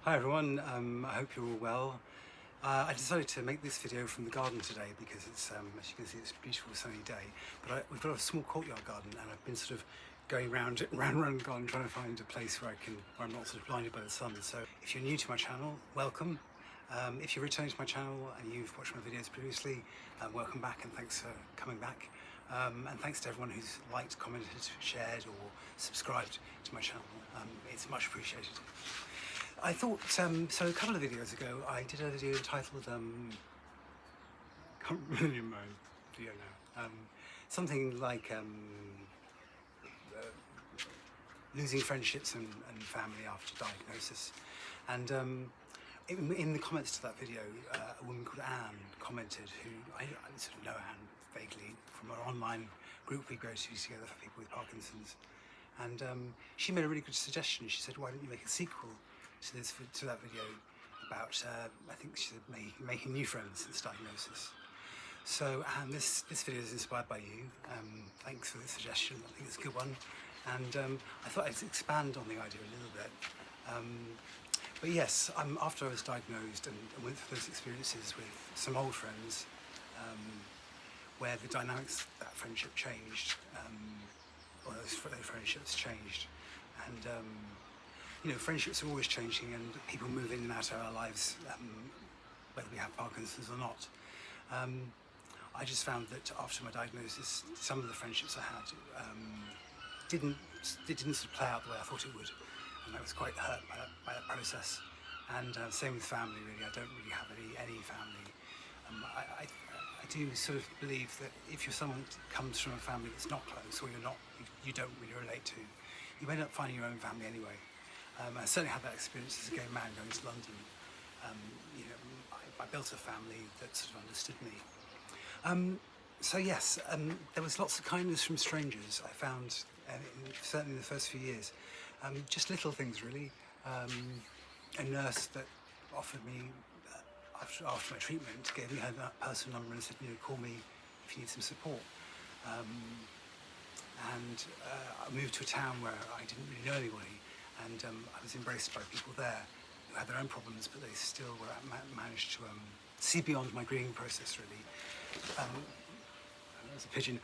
Hi everyone, I hope you're all well. I decided to make this video from the garden today because it's, as you can see, it's a beautiful sunny day. But we've got a small courtyard garden and I've been sort of going round the garden trying to find a place where I'm not sort of blinded by the sun. So if you're new to my channel, welcome. If you're returning to my channel and you've watched my videos previously, welcome back and thanks for coming back. And thanks to everyone who's liked, commented, shared or subscribed to my channel. It's much appreciated. I thought, so a couple of videos ago I did a video entitled, can't remember my video now, something like losing friendships and family after diagnosis. And in the comments to that video, a woman called Anne commented, who I sort of know Anne vaguely from an online group we go to together for people with Parkinson's. And she made a really good suggestion. She said, why don't you make a sequel to that video about, I think she said, making new friends since diagnosis. So, and this video is inspired by you. Thanks for the suggestion. I think it's a good one. And I thought I'd expand on the idea a little bit. But yes, after I was diagnosed and went through those experiences with some old friends, where the dynamics of that friendship changed, or those friendships changed, and you know, friendships are always changing and people move in and out of our lives, whether we have Parkinson's or not. I just found that after my diagnosis, some of the friendships I had didn't sort of play out the way I thought it would, and I was quite hurt by that process. And same with family, really. I don't really have any family. I do sort of believe that if you're someone that comes from a family that's not close, or you don't really relate to, you end up finding your own family anyway. I certainly had that experience as a gay man going to London. You know, I built a family that sort of understood me. So yes, there was lots of kindness from strangers. I found, certainly in the first few years, just little things really. A nurse that offered me, after my treatment, gave me her personal number and said, you know, call me if you need some support. And I moved to a town where I didn't really know anybody, and I was embraced by people there who had their own problems, but they still managed to see beyond my grieving process, really. That was a pigeon.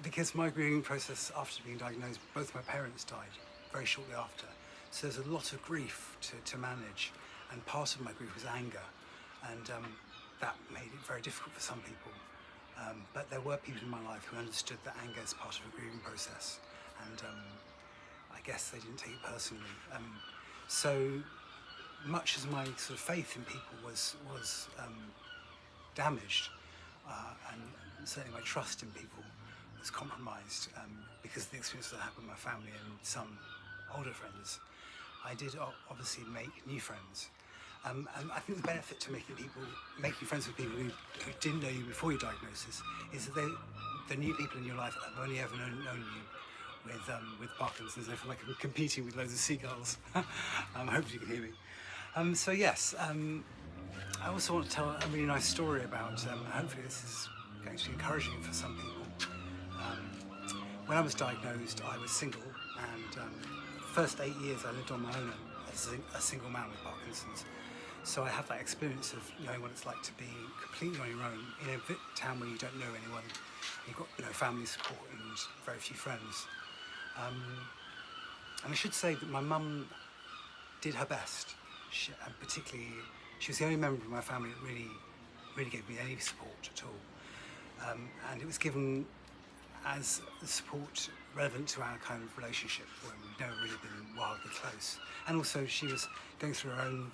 Because my grieving process after being diagnosed, both my parents died very shortly after. So there's a lot of grief to manage, and part of my grief was anger, and that made it very difficult for some people. But there were people in my life who understood that anger is part of a grieving process, and I guess they didn't take it personally. So much as my sort of faith in people was damaged, and certainly my trust in people was compromised because of the experiences I had with my family and some older friends, I did obviously make new friends. And I think the benefit to making friends with people who didn't know you before your diagnosis is that the new people in your life have only ever known you with Parkinson's. I feel like I'm competing with loads of seagulls. Hopefully you can hear me. So yes, I also want to tell a really nice story about, hopefully this is going to be encouraging for some people. When I was diagnosed, I was single, and the first 8 years I lived on my own as a single man with Parkinson's. So I have that experience of knowing what it's like to be completely on your own in a town where you don't know anyone. You've got family support and very few friends. And I should say that my mum did her best. And particularly, she was the only member of my family that really gave me any support at all. And it was given as support relevant to our kind of relationship, where we've never really been wildly close. And also she was going through her own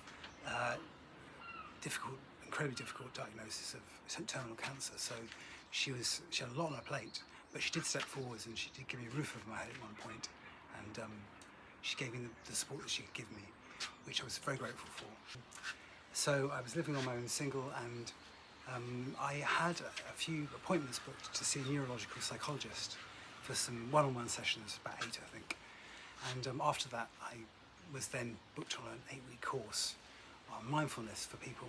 incredibly difficult diagnosis of terminal cancer. So she had a lot on her plate, but she did step forwards and she did give me a roof over my head at one point, and she gave me the support that she could give me, which I was very grateful for. So I was living on my own single, and I had a few appointments booked to see a neurological psychologist for some one-on-one sessions, about 8 I think. And after that I was then booked on an 8-week course on mindfulness for people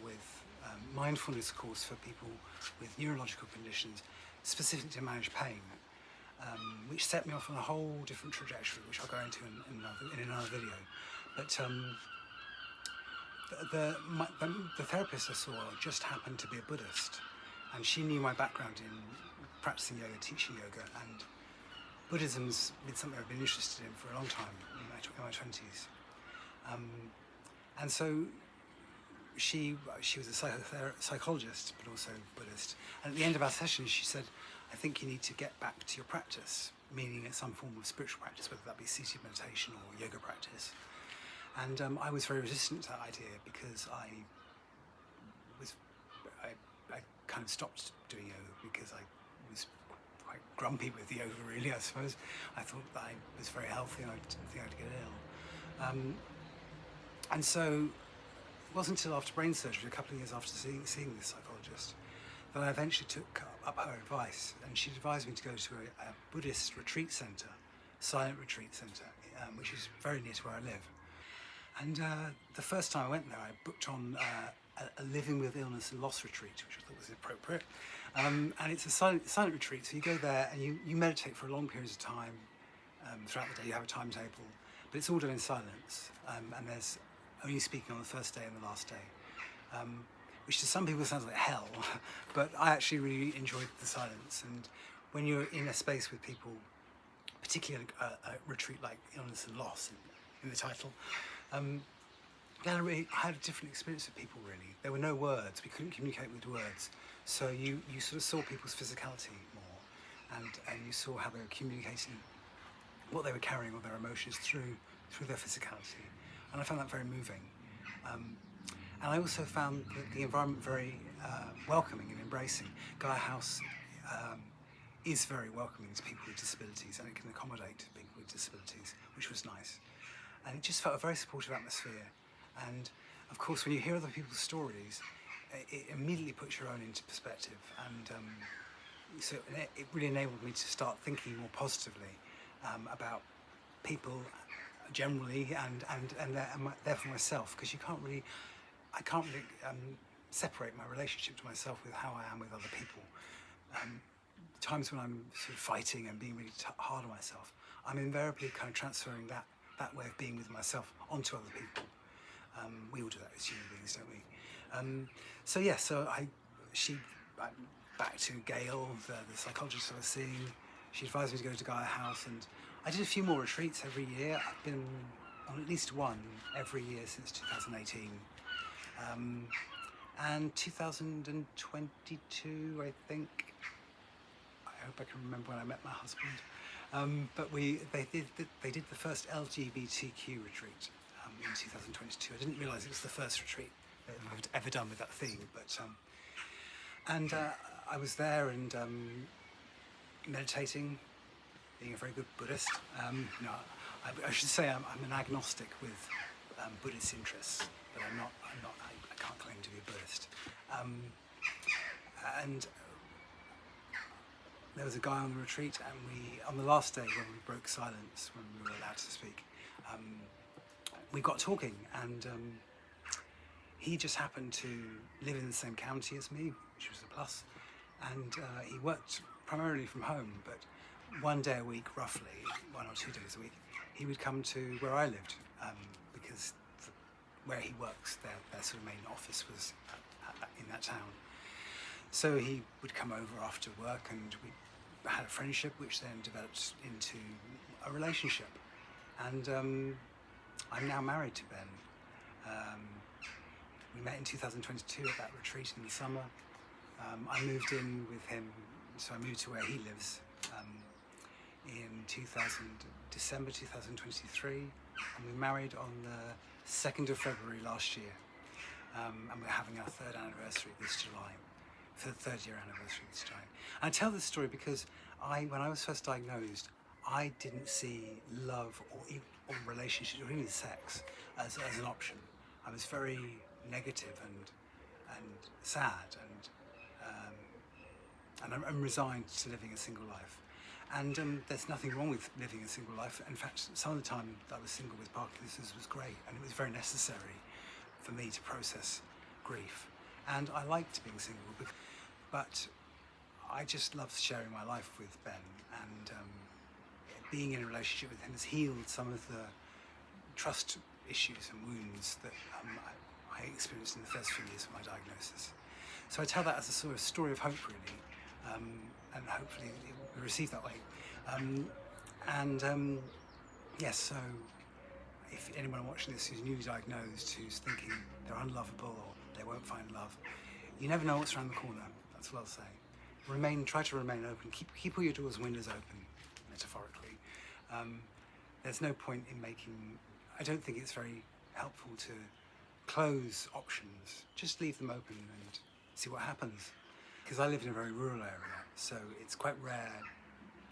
with neurological conditions, specifically to manage pain, which set me off on a whole different trajectory, which I'll go into in another video. But the therapist I saw just happened to be a Buddhist, and she knew my background in practicing yoga, teaching yoga, and Buddhism's been something I've been interested in for a long time, in my 20s. And so she was a psychologist, but also Buddhist. And at the end of our session, she said, I think you need to get back to your practice, meaning it's some form of spiritual practice, whether that be seated meditation or yoga practice. And I was very resistant to that idea because I kind of stopped doing yoga because I was quite grumpy with yoga, really, I suppose. I thought that I was very healthy and I didn't think I'd get ill. And so it wasn't until after brain surgery, a couple of years after seeing this psychologist, that I eventually took up her advice, and she advised me to go to a Buddhist retreat centre, silent retreat centre, which is very near to where I live. And the first time I went there, I booked on a living with illness and loss retreat, which I thought was appropriate. And it's a silent retreat, so you go there and you meditate for a long periods of time. Throughout the day you have a timetable, but it's all done in silence. And there's only speaking on the first day and the last day, which to some people sounds like hell, but I actually really enjoyed the silence. And when you're in a space with people, particularly a retreat like illness and loss in the title, I had a different experience with people, really. There were no words, we couldn't communicate with words, so you sort of saw people's physicality more, and you saw how they were communicating what they were carrying, or their emotions through their physicality, and I found that very moving. And I also found the environment very welcoming and embracing. Gaia House is very welcoming to people with disabilities, and it can accommodate people with disabilities, which was nice. And it just felt a very supportive atmosphere. And of course, when you hear other people's stories, it immediately puts your own into perspective. And so it really enabled me to start thinking more positively about people generally, and therefore myself, because I can't really separate my relationship to myself with how I am with other people. Times when I'm sort of fighting and being really hard on myself, I'm invariably kind of transferring that way of being with myself onto other people. We all do that as human beings, don't we? So yeah, back to Gail, the psychologist I was seeing, she advised me to go to Gaia House, and I did a few more retreats every year. I've been on at least one every year since 2018. And 2022, I think, I hope I can remember when I met my husband, but they did the first LGBTQ retreat in 2022. I didn't realise it was the first retreat I've ever done with that theme, but I was there and meditating, being a very good Buddhist. I should say I'm an agnostic with Buddhist interests, but I can't claim to be a Buddhist. And there was a guy on the retreat, and on the last day when we broke silence, when we were allowed to speak, we got talking, and he just happened to live in the same county as me, which was a plus, and he worked primarily from home, but one day a week, roughly, 1 or 2 days a week, he would come to where I lived, because where he works, their sort of main office was in that town. So he would come over after work, and we had a friendship, which then developed into a relationship. And I'm now married to Ben. We met in 2022 at that retreat in the summer. I moved in with him, so I moved to where he lives in December 2023, and we married on the 2nd of February last year. And we're having our 3rd anniversary this July. For the 3rd year anniversary this July. And I tell this story because when I was first diagnosed, I didn't see love or relationships or even sex as an option. I was very negative and sad, and I'm resigned to living a single life. And there's nothing wrong with living a single life. In fact, some of the time that I was single with Parkinson's was great, and it was very necessary for me to process grief. And I liked being single, but I just loved sharing my life with Ben, and being in a relationship with him has healed some of the trust issues and wounds that I experienced in the first few years of my diagnosis. So I tell that as a sort of story of hope, really, and hopefully it will be received that way. Yes, so if anyone watching this who's newly diagnosed, who's thinking they're unlovable or they won't find love, you never know what's around the corner. That's what I'll say. Try to remain open. Keep all your doors and windows open, metaphorically. There's no point in I don't think it's very helpful to close options. Just leave them open and see what happens. Because I live in a very rural area, so it's quite rare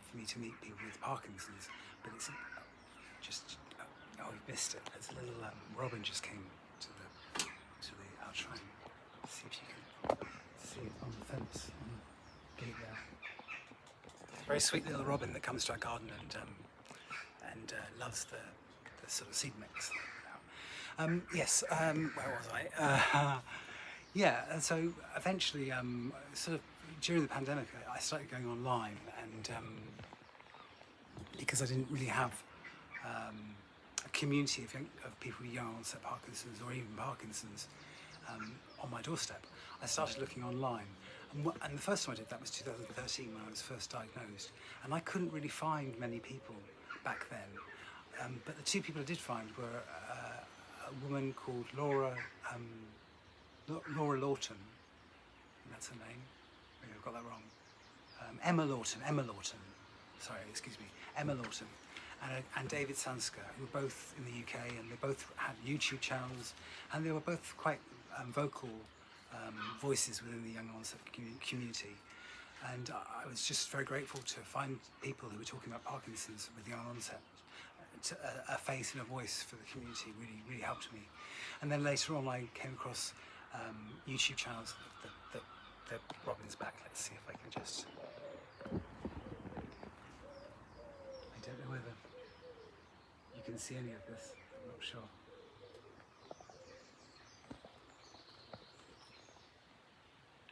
for me to meet people with Parkinson's, but it's just, oh, you missed it. There's a little robin just came to the I'll try and see if you can see it on the fence, on the gate there. Very sweet little robin that comes to our garden and loves the sort of seed mix. Yes, where was I? Yeah, and so eventually, sort of during the pandemic, I started going online, and because I didn't really have a community of people with young onset Parkinson's or even Parkinson's on my doorstep, I started looking online. And the first time I did that was 2013 when I was first diagnosed, and I couldn't really find many people back then. But the two people I did find were a woman called Laura Lawton, that's her name. Maybe I've got that wrong. Emma Lawton. Sorry, excuse me. Emma Lawton and David Sansker, who were both in the UK, and they both had YouTube channels, and they were both quite vocal voices within the young onset community. And I was just very grateful to find people who were talking about Parkinson's with young onset. A face and a voice for the community really helped me. And then later on I came across YouTube channels. The robin's back. Let's see if I can just... I don't know whether you can see any of this. I'm not sure.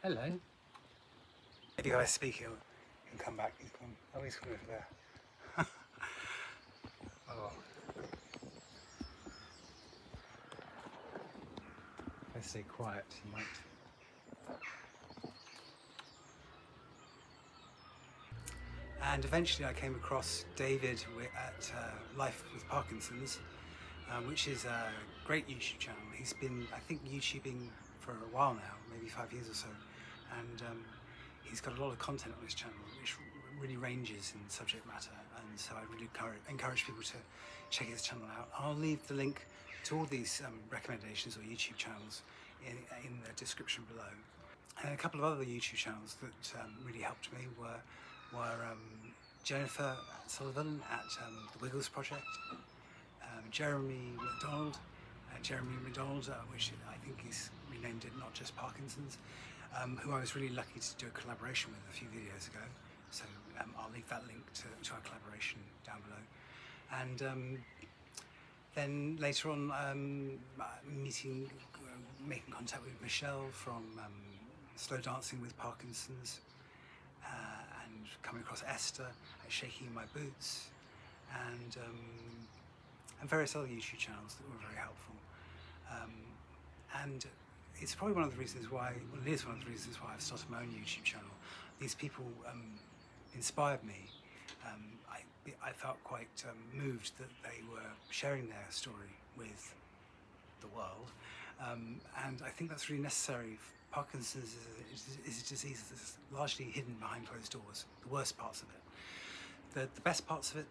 Hello. Maybe if I speak he'll come back. He's gone over there. Oh. If I stay quiet, he might. And eventually I came across David at Life with Parkinson's, which is a great YouTube channel. He's been, I think, YouTubing for a while now, maybe 5 years or so. And he's got a lot of content on his channel, which really ranges in subject matter. And so I really encourage people to check his channel out. I'll leave the link to all these recommendations or YouTube channels in the description below. And a couple of other YouTube channels that really helped me were Jennifer Sullivan at the Wiggles Project, Jeremy McDonald, which I think he's renamed it Not Just Parkinson's, who I was really lucky to do a collaboration with a few videos ago. So I'll leave that link to our collaboration down below. And then later on, making contact with Michelle from Slow Dancing with Parkinson's, and coming across Esther at Shaking My Boots, and various other YouTube channels that were very helpful. And it's probably one of the reasons why, well, it is one of the reasons why I've started my own YouTube channel. These people inspired me. I felt quite moved that they were sharing their story with the world, and I think that's really necessary. Parkinson's is a disease that's largely hidden behind closed doors, the worst parts of it. The best parts of it,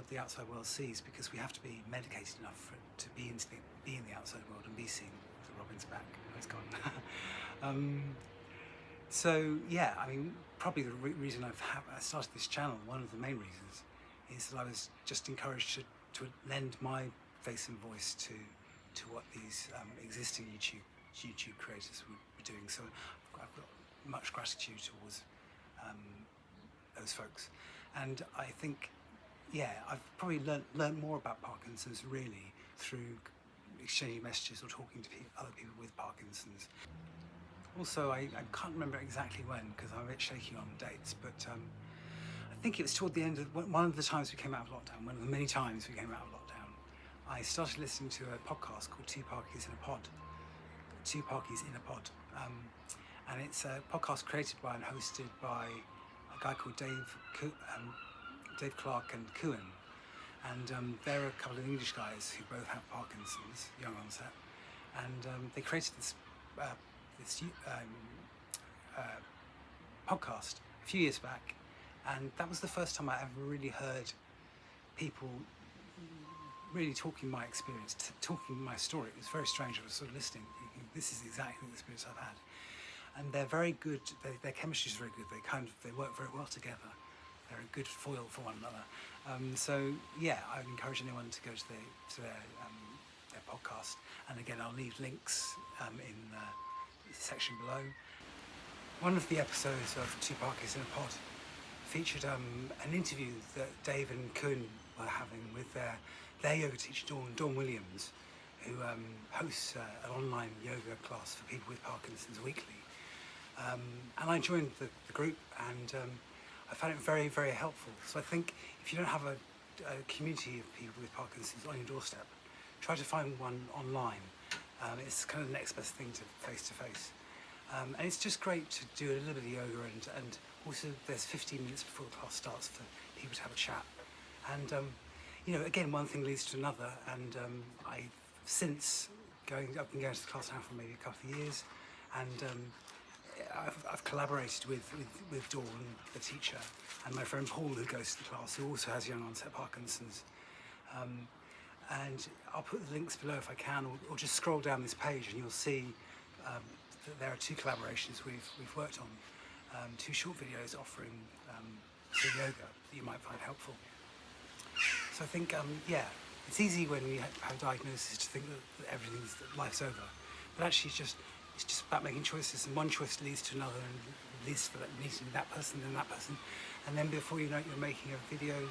the outside world sees, because we have to be medicated enough to be in the outside world and be seen. The robin's back, oh, it's gone. So yeah, I mean, probably the reason I started this channel, one of the main reasons, is that I was just encouraged to lend my face and voice to what these existing YouTube creators were doing. So I've got much gratitude towards those folks. And I think, yeah, I've probably learned more about Parkinson's really through exchanging messages or talking to other people with Parkinson's. Also, I can't remember exactly when, because I'm a bit shaky on dates, but I think it was toward the end of one of the times we came out of lockdown, one of the many times we came out of lockdown, I started listening to a podcast called Two Parkies in a Pod, Two Parkies in a Pod. And it's a podcast created by and hosted by a guy called Dave Clark and Kuhn. And they're a couple of English guys who both have Parkinson's, young onset. And they created this podcast a few years back. And that was the first time I ever really heard people really talking my experience, talking my story. It was very strange. I was sort of listening, thinking, this is exactly the experience I've had. And they're very good. Their chemistry is very good. They work very well together. They're a good foil for one another. So yeah, I would encourage anyone to go to their podcast. And again, I'll leave links in the section below. One of the episodes of Two Parkies in a Pod featured an interview that Dave and Kuhn were having with their yoga teacher, Dawn Williams, who hosts an online yoga class for people with Parkinson's weekly. And I joined the group, and I found it very, very helpful. So I think if you don't have a community of people with Parkinson's on your doorstep, try to find one online. It's kind of the next best thing to face. And it's just great to do a little bit of yoga, and also there's 15 minutes before the class starts for people to have a chat. And again, one thing leads to another, and I've been going to the class now for maybe a couple of years, and I've collaborated with Dawn, the teacher, and my friend Paul, who goes to the class, who also has young onset Parkinson's. And I'll put the links below if I can, or just scroll down this page and you'll see that there are two collaborations we've worked on, two short videos offering free yoga that you might find helpful. So I think, it's easy when you have a diagnosis to think that life's over, but actually it's just about making choices, and one choice leads to another, and leads to meeting that person, then that person, and then before you know it, you're making a video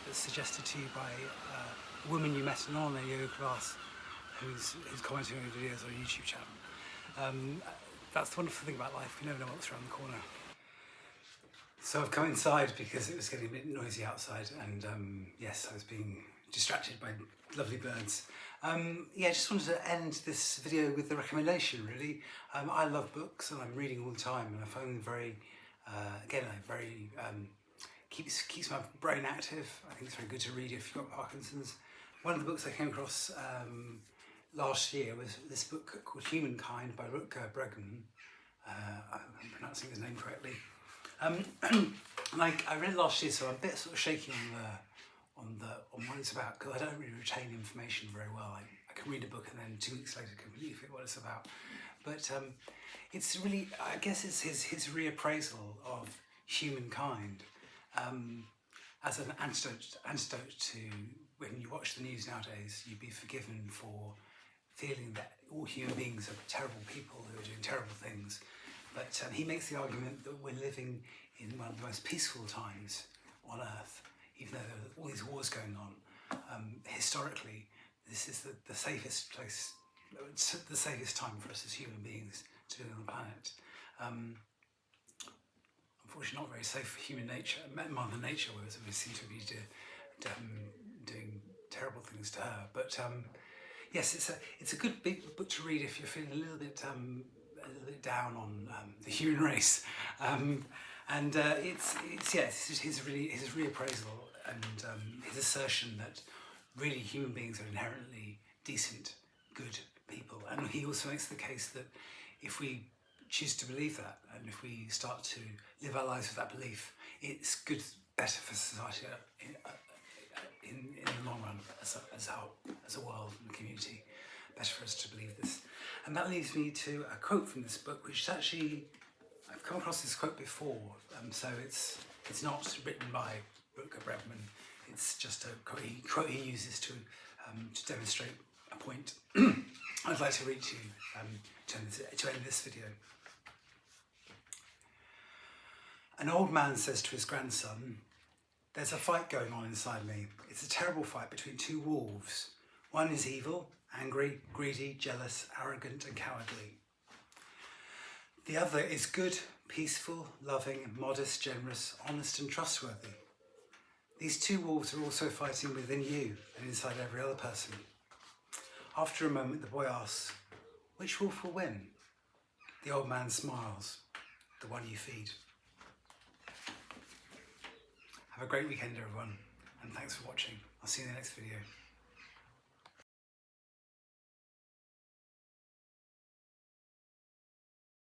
that's suggested to you by a woman you met in an online yoga class who's commenting on your videos on a YouTube channel. That's the wonderful thing about life, you never know what's around the corner. So I've come inside because it was getting a bit noisy outside, and yes, I was being distracted by lovely birds. Just wanted to end this video with the recommendation, really. I love books, and I'm reading all the time, and I find them very keeps my brain active. I think it's very good to read if you've got Parkinson's. One of the books I came across last year was this book called Humankind by Rutger Bregman. I'm pronouncing his name correctly. I read it last year, so I'm a bit sort of shaky on what it's about, because I don't really retain information very well. I can read a book and then 2 weeks later completely forget what it's about. But it's really, I guess it's his reappraisal of humankind as an antidote to when you watch the news nowadays. You'd be forgiven for feeling that all human beings are terrible people who are doing terrible things. But he makes the argument that we're living in one of the most peaceful times on Earth, even though there are all these wars going on. Historically, this is the safest place, the safest time for us as human beings to live on the planet. Unfortunately, not very safe for human nature, Mother Nature, whereas we seem to be doing terrible things to her. But yes, it's a good big book to read if you're feeling a little bit down on the human race. It's his reappraisal and his assertion that really human beings are inherently decent, good people. And he also makes the case that if we choose to believe that, and if we start to live our lives with that belief, it's better for society in the long run, as a world and community. Better for us to believe this. And that leads me to a quote from this book, which is actually, I've come across this quote before, so it's not written by Rutger Bregman. It's just a quote he uses to demonstrate a point. I'd like to read to you to end this video. An old man says to his grandson, "There's a fight going on inside me. It's a terrible fight between two wolves. One is evil, angry, greedy, jealous, arrogant, and cowardly. The other is good, peaceful, loving, modest, generous, honest, and trustworthy. These two wolves are also fighting within you and inside every other person." After a moment, the boy asks, Which wolf will win? The old man smiles, the one you feed. Have a great weekend, everyone, and thanks for watching. I'll see you in the next video.